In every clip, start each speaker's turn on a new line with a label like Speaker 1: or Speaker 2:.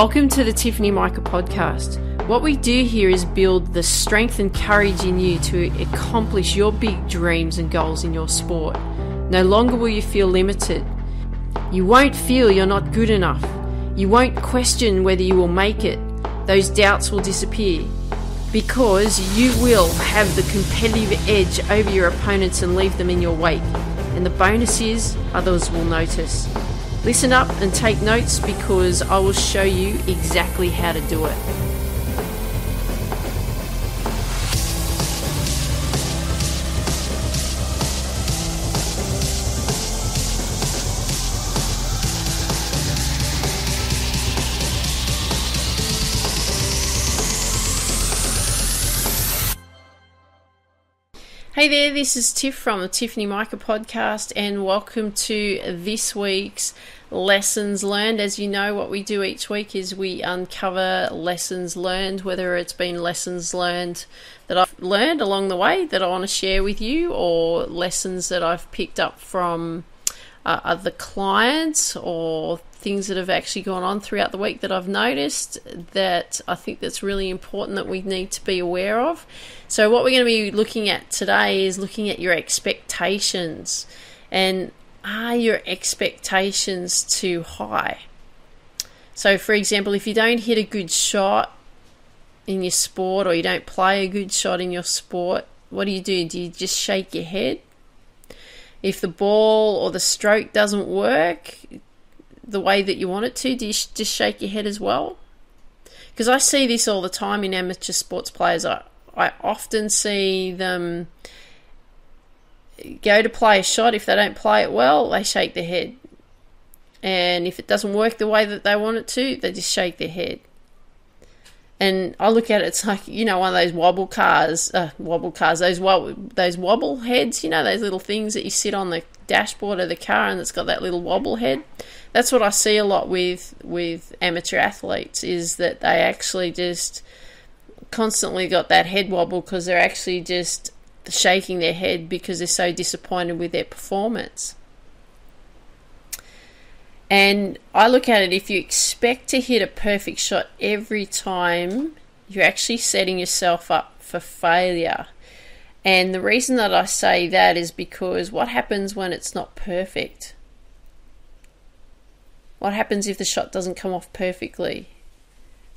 Speaker 1: Welcome to the Tiffany Mika podcast. What we do here is build the strength and courage in you to accomplish your big dreams and goals in your sport. No longer will you feel limited. You won't feel you're not good enough. You won't question whether you will make it. Those doubts will disappear because you will have the competitive edge over your opponents and leave them in your wake. And the bonus is others will notice. Listen up and take notes because I will show you exactly how to do it. Hey there, this is Tiff from the Tiffany Mika podcast and welcome to this week's Lessons Learned. As you know, what we do each week is we uncover lessons learned, whether it's been lessons learned that I've learned along the way that I want to share with you, or lessons that I've picked up from other clients, or things that have actually gone on throughout the week that I've noticed that I think that's really important that we need to be aware of. So what we're going to be looking at today is looking at your expectations, and are your expectations too high? So for example, if you don't hit a good shot in your sport, or you don't play a good shot in your sport, what do? Do you just shake your head? If the ball or the stroke doesn't work the way that you want it to, do you just shake your head as well? Because I see this all the time in amateur sports players. I often see them go to play a shot. If they don't play it well, they shake their head. And if it doesn't work the way that they want it to, they just shake their head. And I look at it, it's like, you know, one of those those wobble heads, you know, those little things that you sit on the dashboard of the car and it's got that little wobble head. That's what I see a lot with amateur athletes, is that they actually just constantly got that head wobble because they're actually just shaking their head because they're so disappointed with their performance. And I look at it, if you expect to hit a perfect shot every time, you're actually setting yourself up for failure. And the reason that I say that is because what happens when it's not perfect? What happens if the shot doesn't come off perfectly?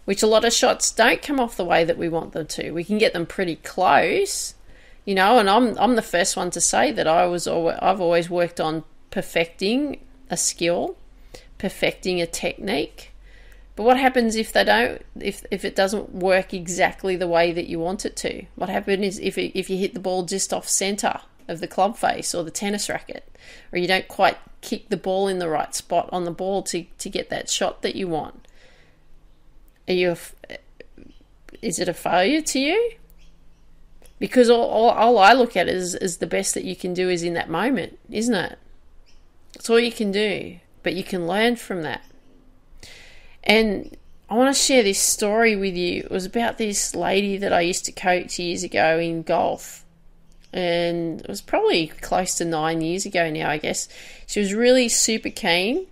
Speaker 1: Which a lot of shots don't come off the way that we want them to. We can get them pretty close, you know, and I'm the first one to say that I've always worked on perfecting a skill, perfecting a technique. But what happens if they don't? If it doesn't work exactly the way that you want it to? What happens is if you hit the ball just off center of the club face or the tennis racket, or you don't quite kick the ball in the right spot on the ball to get that shot that you want? Is it a failure to you? Because all I look at is the best that you can do is in that moment, isn't it? That's all you can do. But you can learn from that. And I want to share this story with you. It was about this lady that I used to coach years ago in golf. And it was probably close to 9 years ago now, I guess. She was really super keen.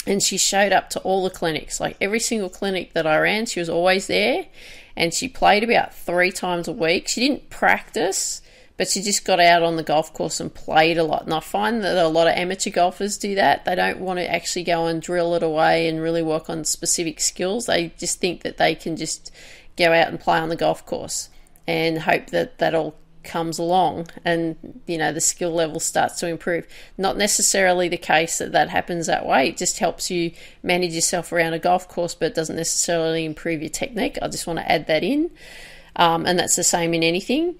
Speaker 1: And she showed up to all the clinics. Like every single clinic that I ran, she was always there. And she played about 3 times a week. She didn't practice, but she just got out on the golf course and played a lot. And I find that a lot of amateur golfers do that. They don't want to actually go and drill it away and really work on specific skills. They just think that they can just go out and play on the golf course and hope that that all comes along and, you know, the skill level starts to improve. Not necessarily the case that happens that way. It just helps you manage yourself around a golf course, but it doesn't necessarily improve your technique. I just want to add that in. And that's the same in anything.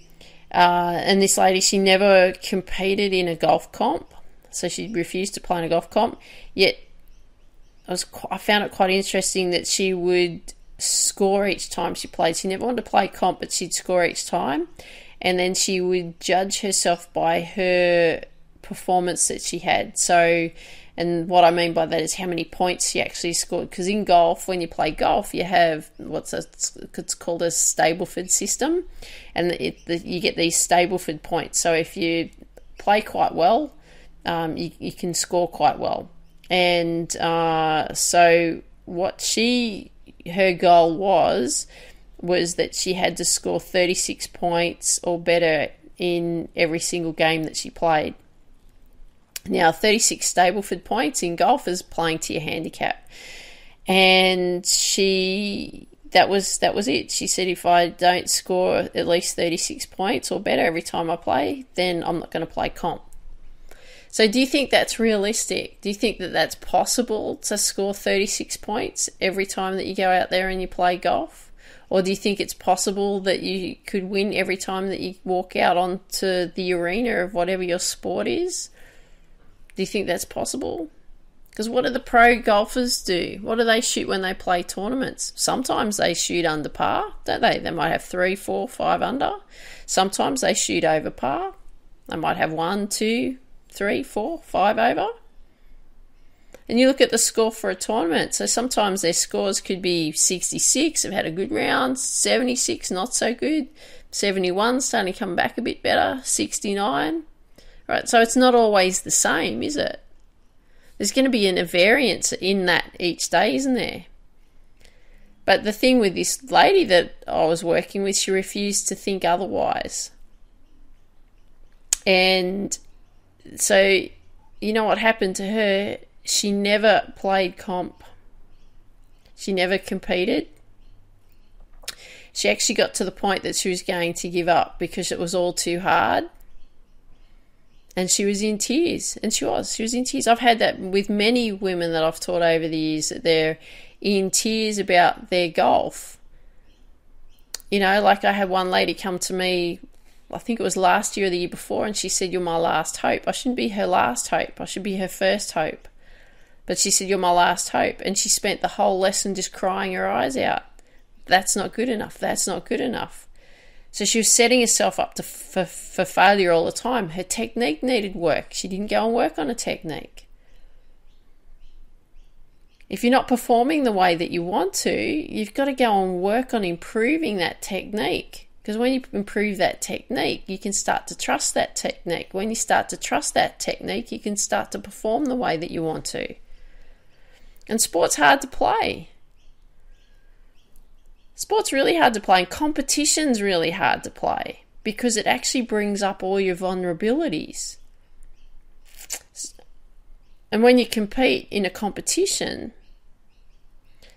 Speaker 1: And this lady, she never competed in a golf comp, so she refused to play in a golf comp. Yet I found it quite interesting that she would score each time she played. She never wanted to play comp, but she'd score each time. And then she would judge herself by her performance that she had. So, and what I mean by that is how many points she actually scored. Because in golf, when you play golf, you have it's called a Stableford system, and you get these Stableford points. So if you play quite well, you can score quite well. And so her goal was that she had to score 36 points or better in every single game that she played. Now, 36 Stableford points in golf is playing to your handicap. And that was it. She said, if I don't score at least 36 points or better every time I play, then I'm not going to play comp. So do you think that's realistic? Do you think that that's possible to score 36 points every time that you go out there and you play golf? Or do you think it's possible that you could win every time that you walk out onto the arena of whatever your sport is? Do you think that's possible? Because what do the pro golfers do? What do they shoot when they play tournaments? Sometimes they shoot under par, don't they? They might have 3, 4, 5 under. Sometimes they shoot over par. They might have 1, 2, 3, 4, 5 over. And you look at the score for a tournament. So sometimes their scores could be 66, have had a good round, 76, not so good, 71, starting to come back a bit better, 69. Right, so it's not always the same, is it? There's going to be a variance in that each day, isn't there? But the thing with this lady that I was working with, she refused to think otherwise. And so, you know what happened to her? She never played comp. She never competed. She actually got to the point that she was going to give up because it was all too hard. And she was in tears. And she was in tears. I've had that with many women that I've taught over the years, that they're in tears about their golf. You know, like I had one lady come to me, I think it was last year or the year before, and she said, "You're my last hope." I shouldn't be her last hope. I should be her first hope. But she said, "You're my last hope." And she spent the whole lesson just crying her eyes out. That's not good enough. That's not good enough. So she was setting herself up for failure all the time. Her technique needed work. She didn't go and work on a technique. If you're not performing the way that you want to, you've got to go and work on improving that technique. Because when you improve that technique, you can start to trust that technique. When you start to trust that technique, you can start to perform the way that you want to. And sport's hard to play. Sport's really hard to play, and competition's really hard to play because it actually brings up all your vulnerabilities. And when you compete in a competition,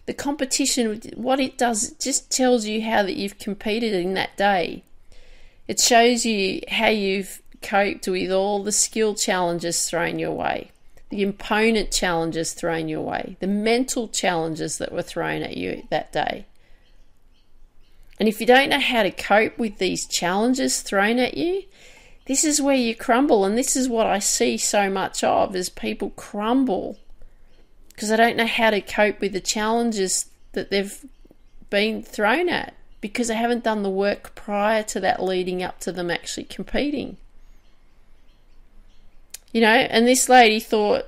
Speaker 1: the competition, what it does, it just tells you how that you've competed in that day. It shows you how you've coped with all the skill challenges thrown your way, the opponent challenges thrown your way, the mental challenges that were thrown at you that day. And if you don't know how to cope with these challenges thrown at you, this is where you crumble. And this is what I see so much of, is people crumble because they don't know how to cope with the challenges that they've been thrown at because they haven't done the work prior to that leading up to them actually competing. You know, and this lady thought,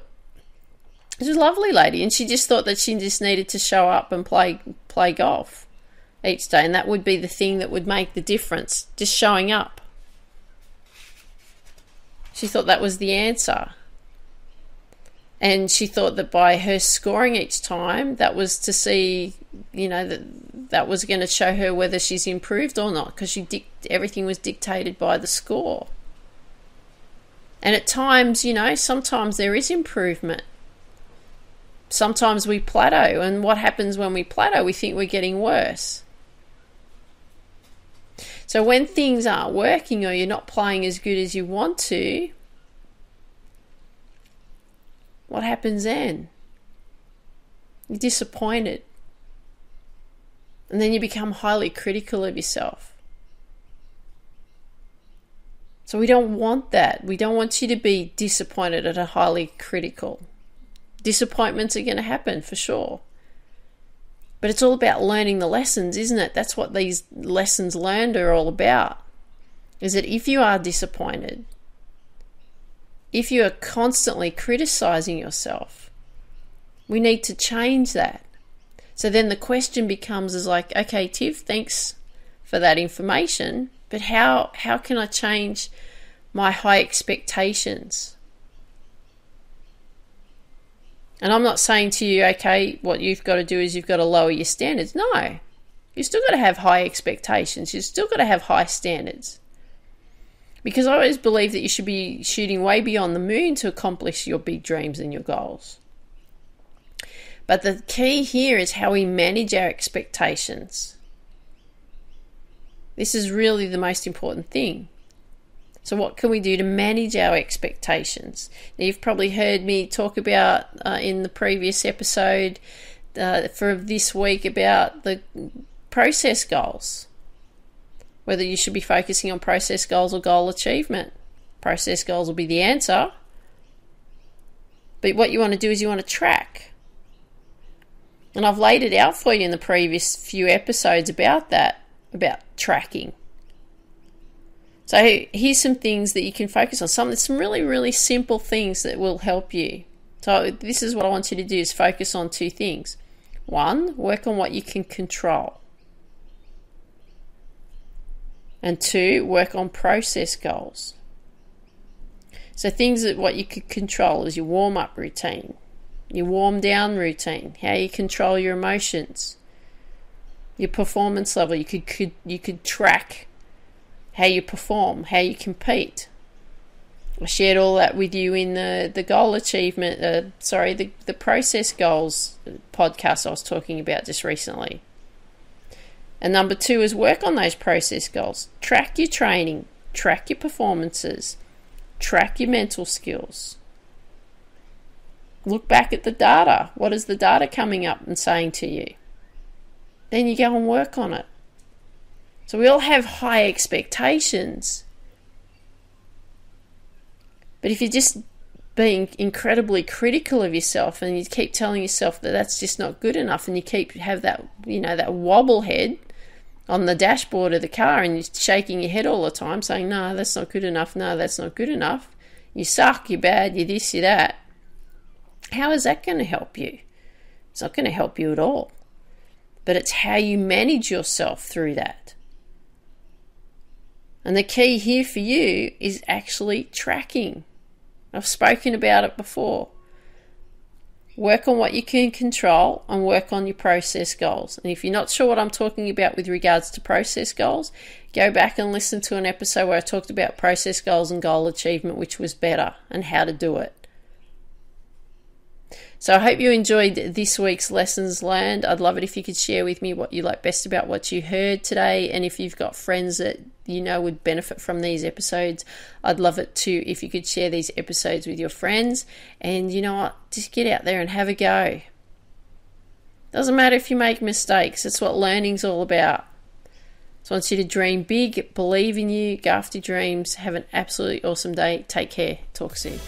Speaker 1: she was a lovely lady, and she just thought that she just needed to show up and play golf each day, and that would be the thing that would make the difference, just showing up. She thought that was the answer. And she thought that by her scoring each time, that was to see, you know, that was going to show her whether she's improved or not, because everything was dictated by the score. And at times, you know, sometimes there is improvement. Sometimes we plateau, and what happens when we plateau? We think we're getting worse. So when things aren't working or you're not playing as good as you want to, what happens then? You're disappointed. And then you become highly critical of yourself. So we don't want that. We don't want you to be disappointed and highly critical. Disappointments are going to happen for sure. But it's all about learning the lessons, isn't it? That's what these lessons learned are all about. Is that if you are disappointed, if you are constantly criticizing yourself, we need to change that. So then the question becomes is like, okay, Tiff, thanks for that information, but how can I change my high expectations? And I'm not saying to you, okay, what you've got to do is you've got to lower your standards. No. You've still got to have high expectations. You've still got to have high standards. Because I always believe that you should be shooting way beyond the moon to accomplish your big dreams and your goals. But the key here is how we manage our expectations. This is really the most important thing. So what can we do to manage our expectations? Now, you've probably heard me talk about in the previous episode for this week about the process goals. Whether you should be focusing on process goals or goal achievement. Process goals will be the answer. But what you want to do is you want to track. And I've laid it out for you in the previous few episodes about that, about tracking. So here's some things that you can focus on. Some really, really simple things that will help you. So this is what I want you to do, is focus on two things. One, work on what you can control. And two, work on process goals. So things that what you could control is your warm-up routine, your warm-down routine, how you control your emotions, your performance level. You could track how you perform, how you compete. I shared all that with you in the goal achievement, the process goals podcast I was talking about just recently. And number two is work on those process goals. Track your training, track your performances, track your mental skills. Look back at the data. What is the data coming up and saying to you? Then you go and work on it. So we all have high expectations. But if you're just being incredibly critical of yourself and you keep telling yourself that that's just not good enough, and you have that, that wobble head on the dashboard of the car and you're shaking your head all the time saying, no, that's not good enough, no, that's not good enough, you suck, you're bad, you're this, you're that, how is that going to help you? It's not going to help you at all. But it's how you manage yourself through that. And the key here for you is actually tracking. I've spoken about it before. Work on what you can control and work on your process goals. And if you're not sure what I'm talking about with regards to process goals, go back and listen to an episode where I talked about process goals and goal achievement, which was better, and how to do it. So I hope you enjoyed this week's Lessons Learned. I'd love it if you could share with me what you like best about what you heard today. And if you've got friends that you know would benefit from these episodes, I'd love it too if you could share these episodes with your friends. And you know what? Just get out there and have a go. Doesn't matter if you make mistakes. That's what learning's all about. So I want you to dream big, believe in you, go after your dreams. Have an absolutely awesome day. Take care. Talk soon.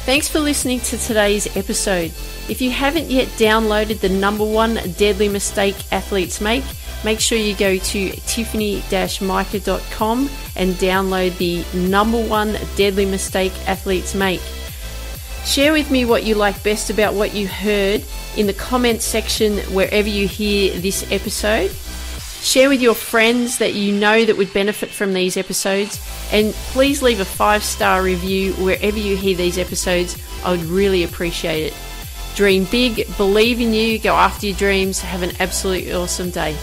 Speaker 1: Thanks for listening to today's episode. If you haven't yet downloaded the #1 deadly mistake athletes make sure you go to tiffany-mika.com and download the #1 deadly mistake athletes make. Share with me what you like best about what you heard in the comments section wherever you hear this episode. Share with your friends that you know that would benefit from these episodes, and please leave a 5-star review wherever you hear these episodes. I would really appreciate it. Dream big, believe in you, go after your dreams. Have an absolutely awesome day.